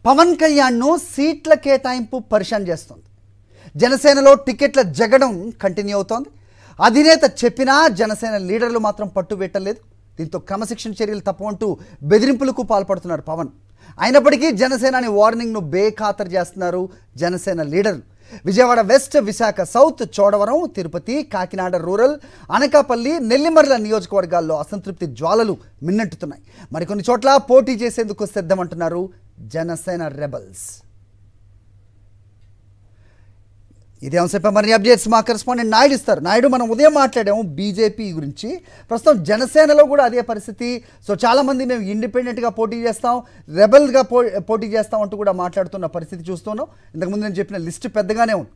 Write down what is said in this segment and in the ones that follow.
పవన్ కళ్యాణ్ను సీట్ల కేటాయింపు పరిశాన్ చేస్తుంది. జనసేనలో టికెట్ల జగడం కంటిన్యూ అవుతోంది. అధినేత చెప్పినా జనసేన లీడర్లు మాత్రం పట్టు పెట్టలేదు. దీంతో క్రమశిక్షణ చర్యలు తప్పవంటూ బెదిరింపులకు పాల్పడుతున్నారు పవన్. అయినప్పటికీ జనసేనని వార్నింగ్ను బేఖాతరు చేస్తున్నారు జనసేన లీడర్లు. Vijayawada west, Visakha south, Chodavaram, Tirupati, Kakinada rural, Anakapalli, Nellimarla నియోజకవర్గాల్లో అసంతృప్తి జ్వాలలు మిన్నెట్టుతున్నాయి. మరికొన్ని చోట్ల పోటీ చేసేందుకు సిద్ధమంటున్నారు జనసేన రెబల్స్. ఇదే అంశంపై మరి అప్డేట్స్ మా కరెస్పాండెంట్ నాయుడు ఇస్తారు. నాయుడు, మనం ఉదయం మాట్లాడాము బీజేపీ గురించి. ప్రస్తుతం జనసేనలో కూడా అదే పరిస్థితి. సో చాలామంది మేము ఇండిపెండెంట్గా పోటీ చేస్తాం, రెబల్గా పోటీ చేస్తాం అంటూ కూడా మాట్లాడుతున్న పరిస్థితి చూస్తున్నాం. ఇంతకుముందు నేను చెప్పిన లిస్ట్ పెద్దగానే ఉంది.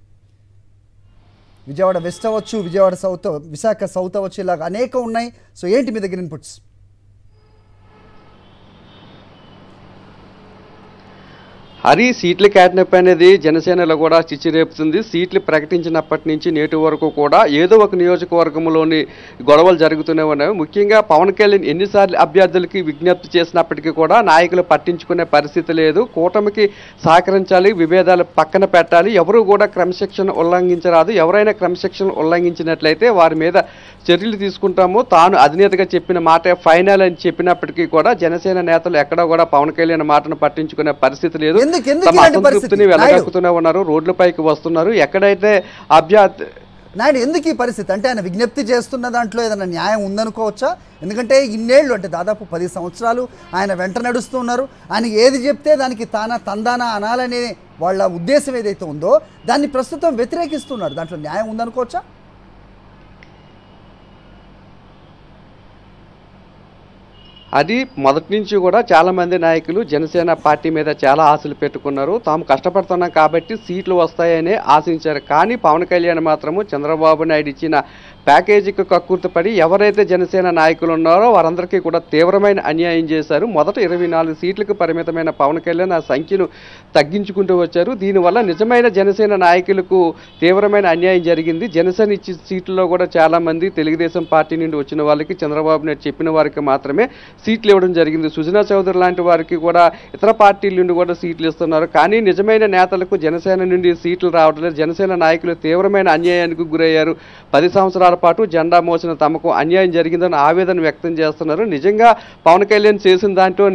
విజయవాడ వెస్ట్ అవ్వచ్చు, విజయవాడ సౌత్, విశాఖ సౌత్ అవ్వచ్చు, ఇలాగ అనేక ఉన్నాయి. సో ఏంటి మీ దగ్గర ఇన్పుట్స్? హరి, సీట్ల కేటాయింపు అనేది జనసేనలో కూడా చిచ్చు రేపుతుంది. సీట్లు ప్రకటించినప్పటి నుంచి నేటి వరకు కూడా ఏదో ఒక నియోజకవర్గంలోని గొడవలు జరుగుతూనే ఉన్నాయి. ముఖ్యంగా పవన్ కళ్యాణ్ ఎన్నిసార్లు అభ్యర్థులకి విజ్ఞప్తి చేసినప్పటికీ కూడా నాయకులు పట్టించుకునే పరిస్థితి లేదు. కూటమికి సహకరించాలి, విభేదాలు పక్కన పెట్టాలి, ఎవరు కూడా క్రమశిక్షణ ఉల్లంఘించరాదు. ఎవరైనా క్రమశిక్షణ ఉల్లంఘించినట్లయితే వారి మీద చర్యలు తీసుకుంటాము. తాను అధినేతగా చెప్పిన మాటే ఫైనల్ అని చెప్పినప్పటికీ కూడా జనసేన నేతలు ఎక్కడా కూడా పవన్ కళ్యాణ్ మాటను పట్టించుకునే పరిస్థితి లేదు. తమ అసంతృప్తిని వెలగక్కుతూనే ఉన్నారు, రోడ్లపైకి వస్తున్నారు. ఎక్కడైతే అభ్యర్థి నాయుడు, ఎందుకు ఈ పరిస్థితి? అంటే ఆయన విజ్ఞప్తి చేస్తున్న దాంట్లో ఏదైనా న్యాయం ఉందనుకోవచ్చా? ఎందుకంటే ఇన్నేళ్ళు, అంటే దాదాపు 10 సంవత్సరాలు ఆయన వెంట నడుస్తూ ఉన్నారు. ఆయన ఏది చెప్తే దానికి తందానా అనాలనే వాళ్ళ ఉద్దేశం ఏదైతే ఉందో దాన్ని ప్రస్తుతం వ్యతిరేకిస్తున్నారు. దాంట్లో న్యాయం ఉందనుకోవచ్చా? అది మొదటి నుంచి కూడా చాలామంది నాయకులు జనసేన పార్టీ మీద చాలా ఆశలు పెట్టుకున్నారు. తాము కష్టపడుతున్నాం కాబట్టి సీట్లు వస్తాయని ఆశించారు. కానీ పవన్ కళ్యాణ్ మాత్రము చంద్రబాబు నాయుడు ఇచ్చిన ప్యాకేజీకి కక్కుర్తిపడి ఎవరైతే జనసేన నాయకులు ఉన్నారో వారందరికీ కూడా తీవ్రమైన అన్యాయం చేశారు. మొదట 24 సీట్లకు పరిమితమైన పవన్ కళ్యాణ్ ఆ సంఖ్యను తగ్గించుకుంటూ వచ్చారు. దీనివల్ల నిజమైన జనసేన నాయకులకు తీవ్రమైన అన్యాయం జరిగింది. జనసేన ఇచ్చిన సీట్లలో కూడా చాలామంది తెలుగుదేశం పార్టీ నుండి వచ్చిన వాళ్ళకి, చంద్రబాబు నాయుడు చెప్పిన వారికి మాత్రమే సీట్లు ఇవ్వడం జరిగింది. సుజనా చౌదరి లాంటి వారికి కూడా ఇతర పార్టీల నుండి కూడా సీట్లు ఇస్తున్నారు. కానీ నిజమైన నేతలకు జనసేన నుండి సీట్లు రావట్లేదు. జనసేన నాయకులు తీవ్రమైన అన్యాయానికి గురయ్యారు. 10 సంవత్సరాల పాటు జెండా మోసిన తమకు అన్యాయం జరిగిందని ఆవేదన వ్యక్తం చేస్తున్నారు. నిజంగా పవన్ కళ్యాణ్ చేసిన దాంట్లో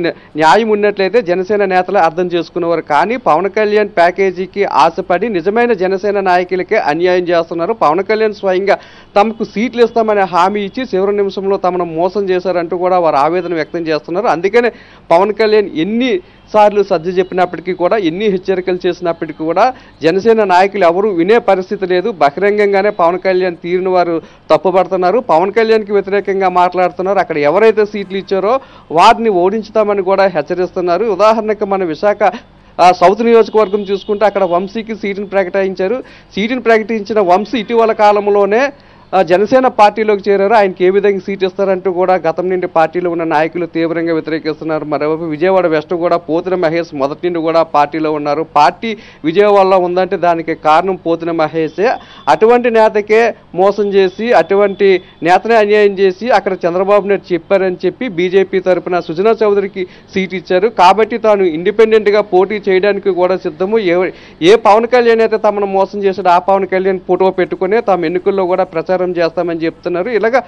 న్యాయం ఉన్నట్లయితే జనసేన నేతలు అర్థం చేసుకునేవారు. కానీ పవన్ కళ్యాణ్ ప్యాకేజీకి ఆశపడి నిజమైన జనసేన నాయకులకే అన్యాయం చేస్తున్నారు. పవన్ కళ్యాణ్ స్వయంగా తమకు సీట్లు ఇస్తామనే హామీ ఇచ్చి చివరి నిమిషంలో తమను మోసం చేశారంటూ కూడా వారు ఆవేదన వ్యక్తం చేస్తున్నారు. అందుకనే పవన్ కళ్యాణ్ ఎన్నిసార్లు సర్ది చెప్పినప్పటికీ కూడా, ఎన్ని హెచ్చరికలు చేసినప్పటికీ కూడా జనసేన నాయకులు ఎవరు వినే పరిస్థితి లేదు. బహిరంగంగానే పవన్ కళ్యాణ్ తీరిన వారు తప్పుపడుతున్నారు. పవన్ కళ్యాణ్కి వ్యతిరేకంగా మాట్లాడుతున్నారు. అక్కడ ఎవరైతే సీట్లు ఇచ్చారో వారిని ఓడించుతామని కూడా హెచ్చరిస్తున్నారు. ఉదాహరణకు మన విశాఖ సౌత్ నియోజకవర్గం చూసుకుంటే అక్కడ వంశీకి సీటును ప్రకటించారు. సీటును ప్రకటించిన వంశీ ఇటీవల కాలంలోనే జనసేన పార్టీలోకి చేరారు. ఆయనకి ఏ విధంగా సీట్ ఇస్తారంటూ కూడా గతం నుండి పార్టీలో ఉన్న నాయకులు తీవ్రంగా వ్యతిరేకిస్తున్నారు. మరోవైపు విజయవాడ వెస్ట్ కూడా పోతిన మహేష్ మొదటి నుండి కూడా పార్టీలో ఉన్నారు. పార్టీ విజయవాడలో ఉందంటే దానికి కారణం పోతిన మహేషే. అటువంటి నేతకే మోసం చేసి, అటువంటి నేతనే అన్యాయం చేసి అక్కడ చంద్రబాబు నాయుడు చెప్పారని చెప్పి బీజేపీ తరఫున సుజనా చౌదరికి సీట్ ఇచ్చారు. కాబట్టి తాను ఇండిపెండెంట్గా పోటీ చేయడానికి కూడా సిద్ధము. ఏ పవన్ కళ్యాణ్ అయితే తమను మోసం చేశాడో ఆ పవన్ కళ్యాణ్ ఫోటో పెట్టుకుని తాము ఎన్నికల్లో కూడా ప్రచారం చేస్తామని చెప్తున్నారు. ఇలాగా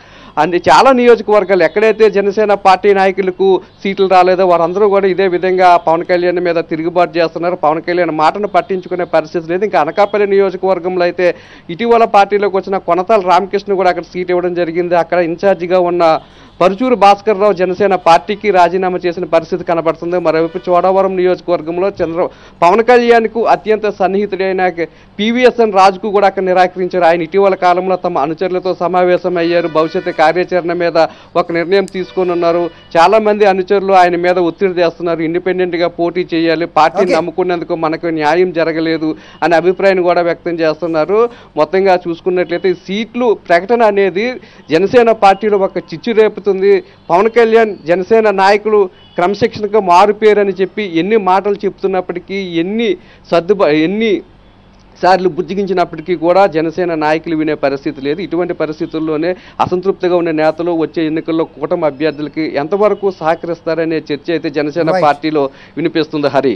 చాలా నియోజకవర్గాలు ఎక్కడైతే జనసేన పార్టీ నాయకులకు సీట్లు రాలేదో వారందరూ కూడా ఇదే విధంగా పవన్ కళ్యాణ్ మీద తిరుగుబాటు చేస్తున్నారు. పవన్ కళ్యాణ్ మాటను పట్టించుకునే పరిస్థితి లేదు. ఇంకా అనకాపల్లి నియోజకవర్గంలో అయితే ఇటీవల పార్టీలోకి వచ్చిన కొనతాల రామకృష్ణ కూడా అక్కడ సీట్ ఇవ్వడం జరిగింది. అక్కడ ఇన్ఛార్జిగా ఉన్న పరుచూరు భాస్కర్ రావు జనసేన పార్టీకి రాజీనామా చేసిన పరిస్థితి కనబడుతుంది. మరోవైపు చోడవరం నియోజకవర్గంలో పవన్ కళ్యాణ్కు అత్యంత సన్నిహితుడైన పివిఎస్ఎన్ రాజుకు కూడా అక్కడ నిరాకరించారు. ఆయన ఇటీవల కాలంలో తమ అనుచరులతో సమావేశం అయ్యారు. భవిష్యత్తు కార్యాచరణ మీద ఒక నిర్ణయం తీసుకొని ఉన్నారు. చాలా మంది అనుచరులు ఆయన మీద ఒత్తిడి తెస్తున్నారు. ఇండిపెండెంట్గా పోటీ చేయాలి, పార్టీని నమ్ముకునేందుకు మనకు న్యాయం జరగలేదు అనే అభిప్రాయాన్ని కూడా వ్యక్తం చేస్తున్నారు. మొత్తంగా చూసుకున్నట్లయితే సీట్లు ప్రకటన అనేది జనసేన పార్టీలో ఒక చిచ్చు రేపుతుంది. పవన్ కళ్యాణ్ జనసేన నాయకులు క్రమశిక్షణగా మారుపేరని చెప్పి ఎన్ని మాటలు చెప్తున్నప్పటికీ, ఎన్ని సార్లు బుజ్జిగించినప్పటికీ కూడా జనసేన నాయకులు వినే పరిస్థితి లేదు. ఇటువంటి పరిస్థితుల్లోనే అసంతృప్తిగా ఉన్న నేతలు వచ్చే ఎన్నికల్లో కూటమి అభ్యర్థులకి ఎంతవరకు సహకరిస్తారనే చర్చ అయితే జనసేన పార్టీలో వినిపిస్తుంది. హరి.